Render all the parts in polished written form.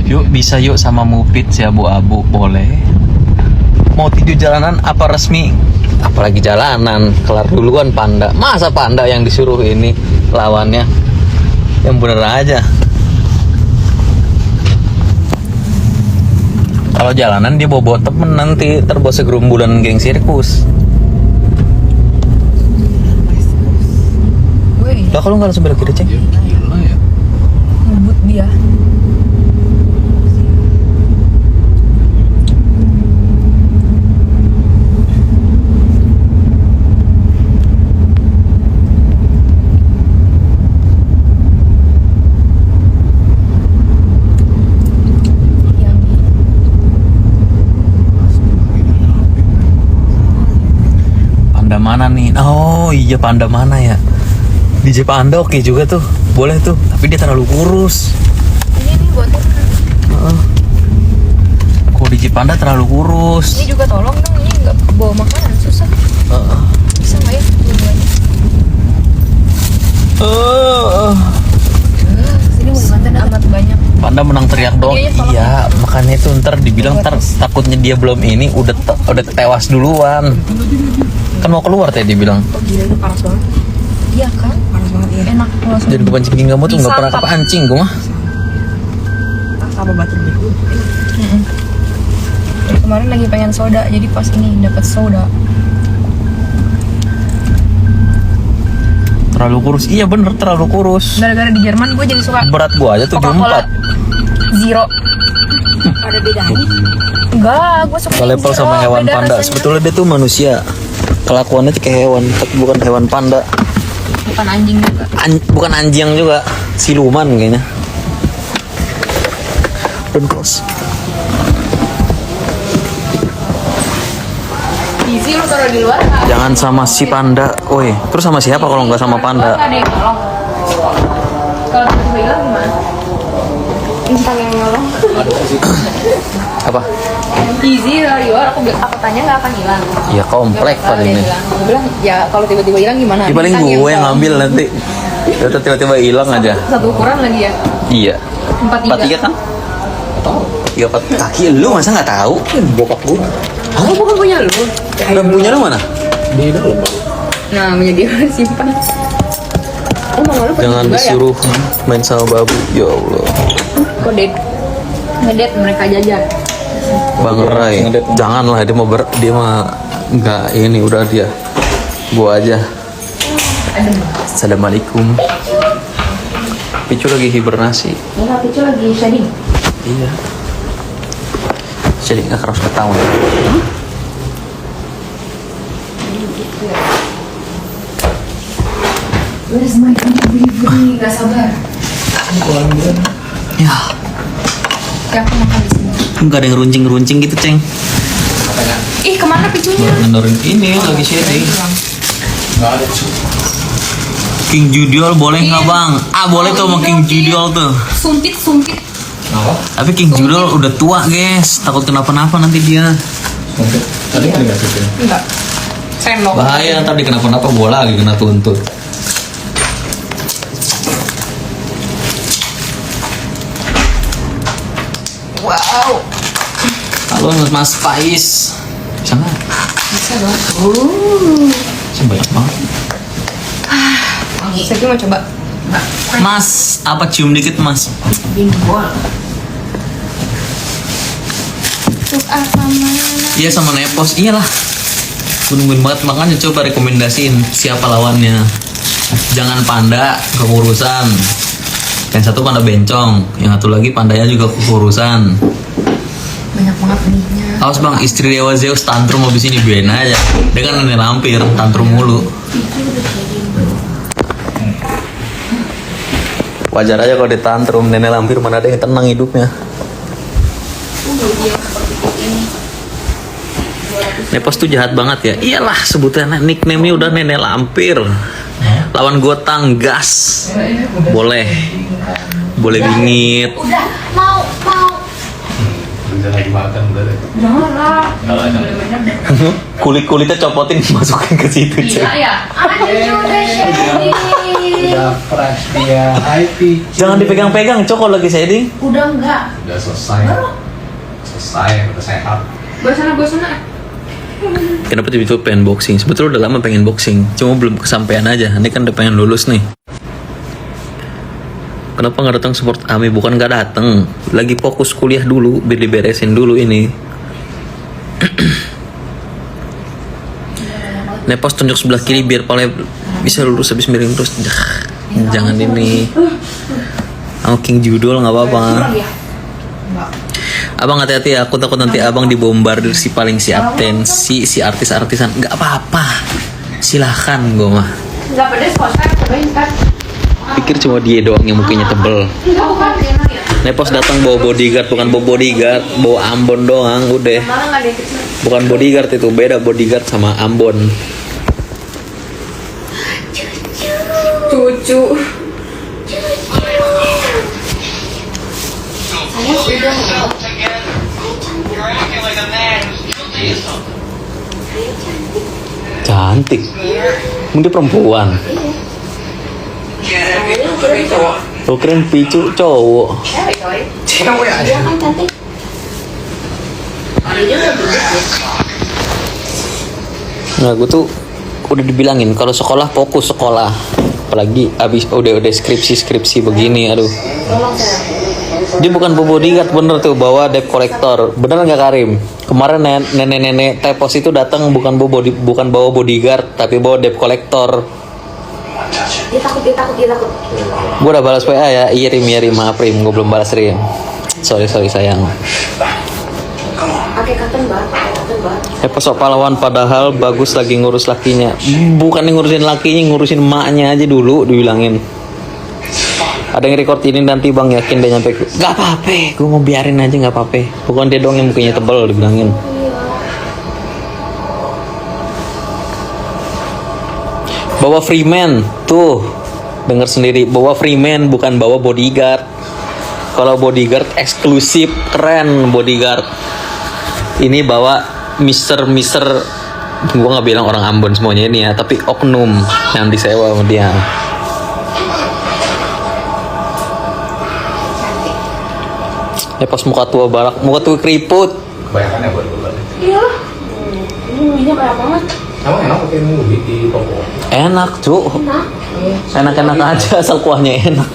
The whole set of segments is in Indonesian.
Yuk bisa yuk sama Mupit si abu-abu boleh. Mau tidur jalanan apa resmi? Apalagi jalanan, kelar duluan Panda. Masa Panda yang disuruh ini lawannya? Yang bener aja. Kalau jalanan dia bawa temen nanti terbawa segerombolan geng sirkus. Lah kalau nggak langsung belok kiri ceng? Gila ya. Ngebut dia. Panda mana nih? Oh iya Panda mana ya? DJ Panda oke juga tuh, boleh tuh. Tapi dia terlalu kurus. Ini nih buat Kok DJ Panda terlalu kurus? ini juga tolong dong, ini nggak bawa makanan susah. Bisa nggak ya dua-duanya? Sini mau dibantu amat banyak. Panda menang teriak dong. Iya, tolong. Iya, makanya itu ntar dibilang ntar takutnya dia belum ini udah tewas duluan. Kan mau keluar tadi dibilang. Oh gila itu panas banget. Iya kan? Panas banget ya. Enak langsung. Jadi kepancing kamu tuh nggak pernah kepancing gue mah. Sama batu gitu. Kemarin lagi pengen soda, jadi pas ini dapat soda. Terlalu kurus. Iya bener terlalu kurus. Gara-gara di Jerman gue jadi suka Berat gue aja 74. Zero. Ada bedanya? Enggak, gue suka Gak level Zero, sama hewan beda panda. rasanya. Sebetulnya dia tuh manusia. Kelakuannya tuh kayak hewan, tapi bukan hewan panda. Bukan anjing juga. Bukan anjing juga, siluman kayaknya. Don't close. Easy lu taruh di luar. Jangan sama si panda, woi. Terus sama siapa kalau nggak sama panda? Nggak ada yang nolong. Kalau tiba-tiba hilang gimana? Instan yang nolong. Apa? Easy taruh di luar. Aku tanya nggak akan hilang. Ya komplek Nggak bakal paling dia ini. bilang. Aku bilang ya kalau tiba-tiba hilang gimana? Ya paling Instan gue yang nolong. ngambil nanti. Tiba-tiba hilang aja. Satu ukuran lagi ya. Iya. 43 kan? 34 kaki lu masa nggak tahu? Bokap gua. Oh bukan punya lu. Udah punya lu mana? Di dalam. Nah menjadi simpan. Oh mama lu pergi Jangan juga disuruh main sama babu. Ya Allah. ya? Kok ngedet mereka jajan. Bang Rai, janganlah dia mah nggak ini udah dia. Gua aja. Assalamualaikum. Picu lagi hibernasi. Enggak, Picu lagi shedding. Iya. Jadi nggak harus ketahuan. Where's my delivery? Gak sabar. Ya, Ya aku makan di sini. nggak ada yang runcing gitu ceng. Ih kemana Picunya? Ngendorin ini lagi shading. Nggak ada cuy. King Judiol boleh nggak bang? Ah boleh tuh sama King Judiol tuh. Sumpit. Apa? Tapi King Judiol udah tua guys, takut kenapa-napa nanti dia. Tadi kan dikasih tuh. Enggak. Sendok. Bahaya ntar dia kenapa-napa bola lagi kena tuntut. Wow. Halo Mas Faiz. Bisa nggak? Bisa dong. Bisa banyak banget. Saya mau coba. Mas, apa cium dikit mas? Bimbol. Terus apa mana? Iya sama Nepos, iyalah. Nungguin banget makanya coba rekomendasiin siapa lawannya. Jangan panda kekurusan. Yang satu panda bencong, yang satu lagi pandanya juga kekurusan. Banyak banget minyak. Awas bang, istri Dewa Zeus tantrum habis ini biarin aja. Dia kan nenek lampir, tantrum mulu. Wajar aja kalau dia tantrum, nenek lampir mana ada yang tenang hidupnya. Nepos tuh jahat banget ya. Iyalah sebutannya nickname-nya udah nenek lampir. Lawan gue tanggas. Boleh bingit. Udah mau. Udah lagi makan udah deh. Jangan lah. Kalau ada. Kulit-kulitnya copotin masukin ke situ. Iya ya. Aduh udah shedding. Udah fresh dia. Hai Picu. Jangan dipegang-pegang, Cok, kalau lagi setting. Udah enggak. Udah selesai. Selesai, udah sehat. Bawa sana. Kenapa tiba-tiba pengen boxing? Sebetulnya udah lama pengen boxing, cuma belum kesampaian aja. Ini kan udah pengen lulus nih. Kenapa nggak datang support Ami? Bukan nggak datang, lagi fokus kuliah dulu, biar diberesin dulu ini. Nepos tunjuk sebelah kiri biar pale bisa lurus habis miring terus. Jangan ini. Aku king judul nggak apa-apa. Abang hati-hati ya, aku takut nanti abang dibombardir si paling si atensi, si artis-artisan. Nggak apa-apa, silahkan gue mah. Enggak pedes kok, saya cobain kan. Pikir cuma dia doang yang mukanya tebel. Enggak bukan dia ya. Nepos datang bawa bodyguard, bukan bawa bodyguard, bawa Ambon doang, udah. Malah enggak ada yang kecil. Bukan bodyguard itu, beda bodyguard sama Ambon. Cucu. Saya sudah Cantik. Mungkin perempuan. Tuh keren Picu cowok. Cewek aja. Dia kan cantik. Dia juga gendut ya. Nah, gue tuh udah dibilangin kalau sekolah fokus sekolah. Apalagi abis udah skripsi begini, aduh. Tolong saya. Dia bukan bawa bodyguard, bener tuh, bawa debt collector. Bener nggak Karim? Kemarin nenek-nenek tepos itu datang bukan bawa bodyguard, tapi bawa debt collector. Dia takut. Gue udah balas WA ya, iya Rim, maaf Rim, gue belum balas Rim. Sorry sayang. Pakai cotton bud. Tepos pahlawan padahal bagus lagi ngurus lakinya. Bukan ngurusin lakinya, ngurusin emaknya aja dulu dibilangin. Ada yang record ini nanti bang, yakin dia nyampe. Gak apa-apa, gue mau biarin aja gak apa-apa. Bukan dia doang yang mukanya tebel dibilangin. Bawa Freeman tuh, denger sendiri, bawa Freeman bukan bawa bodyguard. Kalau bodyguard eksklusif keren bodyguard. Ini bawa Mister, gue nggak bilang orang Ambon semuanya ini ya, tapi oknum yang disewa sama dia. Pas muka tua balak, muka tua keriput. Kebanyakan ya buat bulan. Iya. Ini banyak banget. Emang enak pakai movie di toko? Enak cu, enak-enak aja asal kuahnya enak.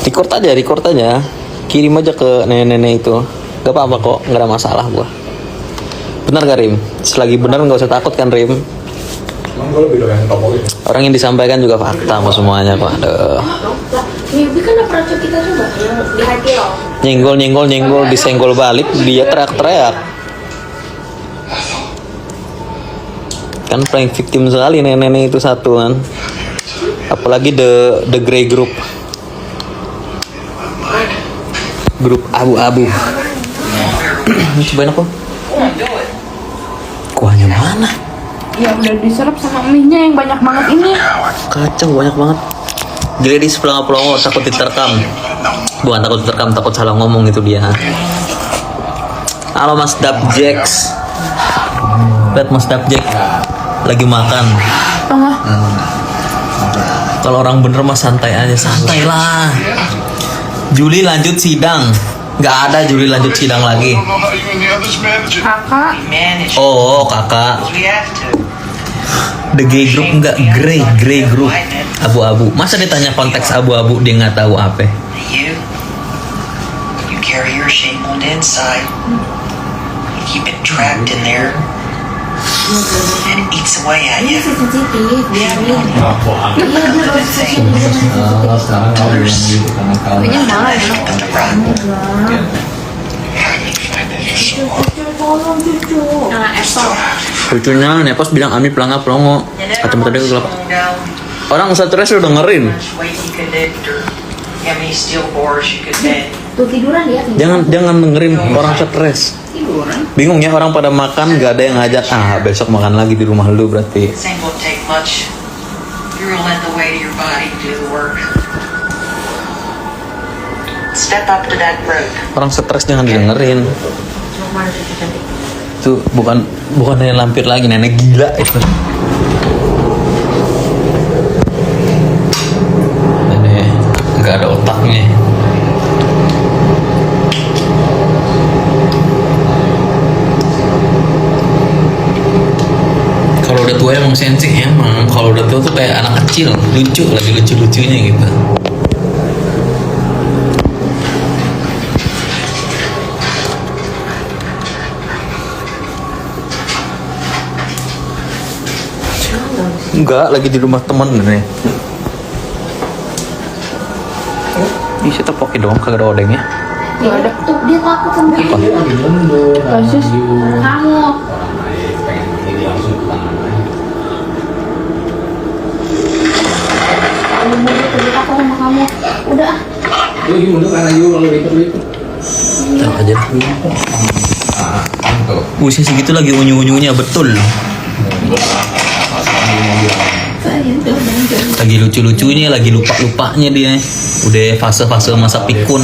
Dikit aja. Record aja, kirim aja ke nenek-nenek itu. Gak apa-apa kok, nggak ada masalah gua. Bener gak Rim? Selagi bener nggak usah takut kan Rim? Emang gue lebih doyan toko ini. Orang yang disampaikan juga fakta kok semuanya kok. Aduh. Mimpi kan pernah kita coba yang di hati loh. Nyenggol, disenggol balik, dia teriak-teriak. Kan paling victim sekali nenek-nenek itu satu kan. Apalagi the Grey Group. Grup abu-abu. Cobain aku. Kuahnya mana? Ya udah diserap sama mie-nya yang banyak banget ini. Kacau banyak banget. Jadi di pelongo-pelongo takut diterkam. Bukan takut diterkam, takut salah ngomong itu dia. Halo Mas Dabjeks. Lihat Mas Dabjek lagi makan. Kalau orang bener mah santai aja, santai lah. Juli lanjut sidang. Nggak ada Juli lanjut sidang lagi. Kakak. Oh kakak. The Gay Group enggak, Grey Group, abu-abu. Masa ditanya konteks abu-abu dia nggak tahu apa? You carry your shame on the inside. You keep it trapped in there, and it eats away at Ini you. sensitif, biarin. Sekarang kau bilang gitu karena kau Kayaknya malah ya. Tolong cucu. Nah, Apple. Lucunya Nepos bilang Ami pelangga pelongo. Kacamata dia gelap. Orang stres udah dengerin. Tuh tiduran dia. Jangan dengerin orang stres. Tiduran. Bingung ya orang pada makan gak ada yang ngajak. Besok makan lagi di rumah lu berarti. This ain't gonna take much. You're gonna let the weight of your body do the work. Step up to that road. Orang stres jangan didengerin. Mana cucu cantik? Itu bukan nenek lampir lagi, nenek gila itu. Nenek nggak ada otaknya. Kalau udah tua emang sensi emang. Kalau udah tua tuh kayak anak kecil, lucu lagi lucu-lucunya gitu. Enggak, lagi di rumah teman nih. Ih, saya pakai dong, kagak ada odengnya. Nggak ada. Tuh dia takut sama Apa? Kasus kamu. Dia takut sama kamu. Udah. Lu mundur kan ayo lalu itu. Tahu aja. Tuh. Usia segitu lagi unyu-unyunya betul. Lagi lucu-lucunya, lagi lupa-lupanya dia. Udah fase-fase masa pikun.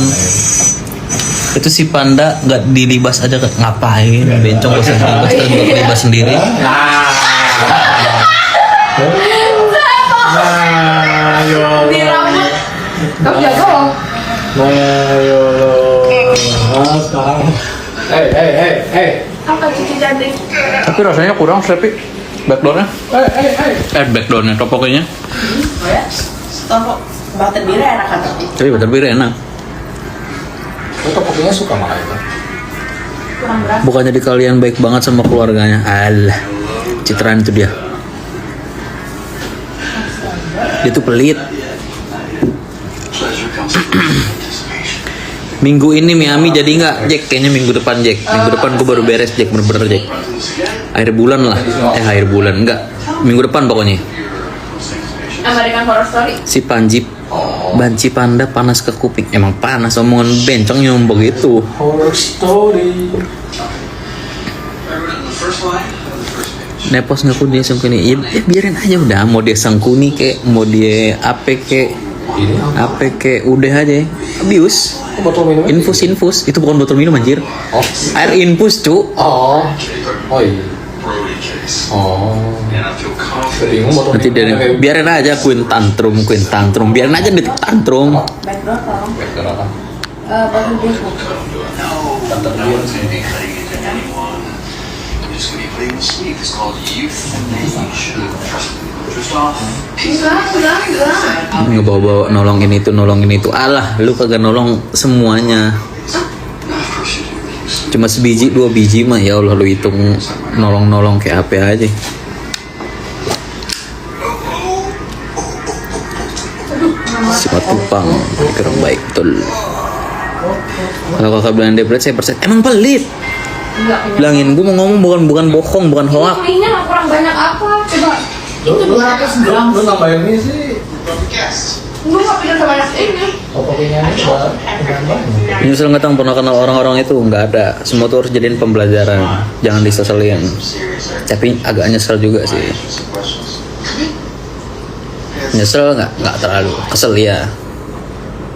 Itu si panda nggak dilibas aja ngapain? Bencong bosan dilibas terus juga kelibas sendiri. Di rambut. Kamu jaga loh. Sekarang. Hey. Apa cuci cantik? Tapi rasanya kurang tapi backdoornya. Backdoornya topoknya. Topok butter biru enak kan tapi Tapi butterbeer enak. Lu topokinya suka makan itu. Kurang berat. Bukannya di kalian baik banget sama keluarganya. Alah, citraan itu dia. Dia tuh pelit. Minggu ini Miami jadi nggak Jack? Kayaknya minggu depan Jack. Minggu depan gue baru beres Jack, bener-bener Jack. Akhir bulan lah. Akhir bulan enggak. Minggu depan pokoknya. American Horror Story. Si Banci panda panas ke kuping. Emang panas omongan bencong nyombong itu. Horror story. Nepos ngaku dia sangkuni. Ya biarin aja udah. Mau dia sangkuni kek, mau dia apa kek, udah aja. Abuse. Botol minum. Infus. Itu bukan botol minum anjir. Oh. Air infus, cu. Oh iya. Oh. Bingung botol Nanti minum. dia biarin aja Queen tantrum. Biarin aja dia tantrum. backdoor tolong Backdoor apa? butter biru Enggak. Ngebawa-bawa nolongin itu. Alah, lu kagak nolong semuanya. Cuma sebiji, 2 biji mah ya Allah lu hitung nolong kayak apa aja. Sifat tupang kurang baik betul. Kalau kakak bilang dia pelit, saya percaya. Emang pelit. Enggak. Bilangin, gue mau ngomong bukan bohong, bukan hoak. Kulinya kurang banyak apa? Coba. Itu 200 gram. Lu nambahin ini sih. Gue nggak pindah sebanyak ini. Topokinya ini udah banyak. Nyesel nggak pernah kenal orang-orang itu, nggak ada. Semua tuh harus jadiin pembelajaran. Jangan diseselin. Tapi agak nyesel juga sih. Nyesel nggak terlalu. Kesel ya.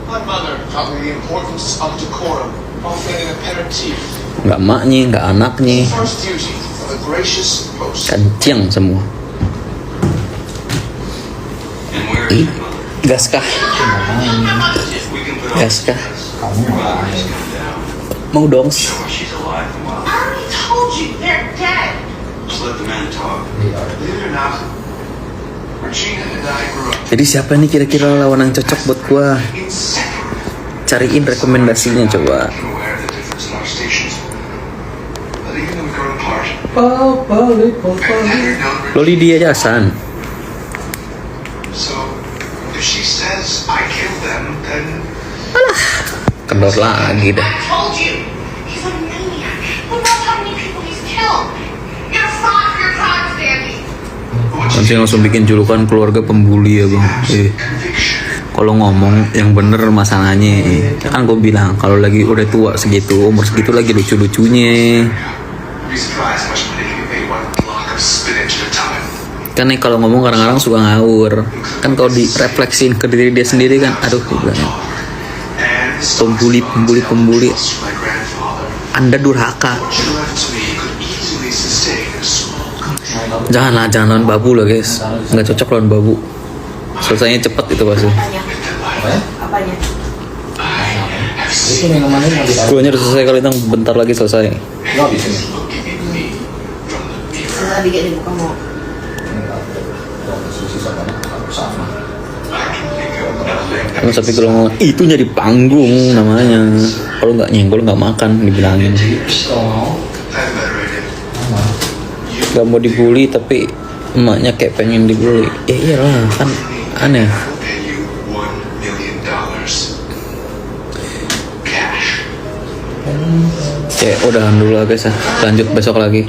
My mother taught me the importance of decorum, both in a aperitif. Nggak maknya, nggak anaknya. First duty of a gracious host. Kancing semua. Gaskah? Kamu malah. Mau dong? I already told you they're dead. Just let the man talk. Believe it or not, Regina and I grew up Jadi siapa nih kira-kira lawan yang cocok buat gua? inseparable. Cariin rekomendasinya coba. Aware of the difference in our stations. But even though we grow apart, I've never known Loli dia jasan. So, if she says I killed them, then Kendor lagi dah. I told you, he's a maniac. Look how many people he's killed. You're a fraud for your crimes, Sandy. Nanti langsung bikin julukan keluarga pembuli ya bang. Kalau ngomong yang bener masalahnya, kan gue bilang kalau lagi udah tua segitu, umur segitu lagi lucu-lucunya. be surprised how much money can be made one block of spinach at a time. Kan nih kalau ngomong kadang-kadang suka ngawur. Kan kalau direfleksin ke diri dia sendiri kan, aduh gue bilang, And this pembuli. my grandfather. Anda durhaka. What you left to me could easily Jangan lawan babu lah guys, nggak cocok lawan babu. Selesainya cepet itu pasti. Apanya? Apa ya? Apanya? Itu minuman ini mau ditaruh. Kuahnya udah selesai kali, bentar lagi selesai. Lo habisin. Setelah dikit dibuka mau. Sisa banyak. Sama. Emang tapi kalau ngomong itunya di panggung namanya. Kalau nggak nyenggol nggak makan dibilangin. Gak mau dibully tapi emaknya kayak pengen dibully. Ya iyalah kan aneh. Ya udahan dulu lah guys ya. Lanjut besok lagi.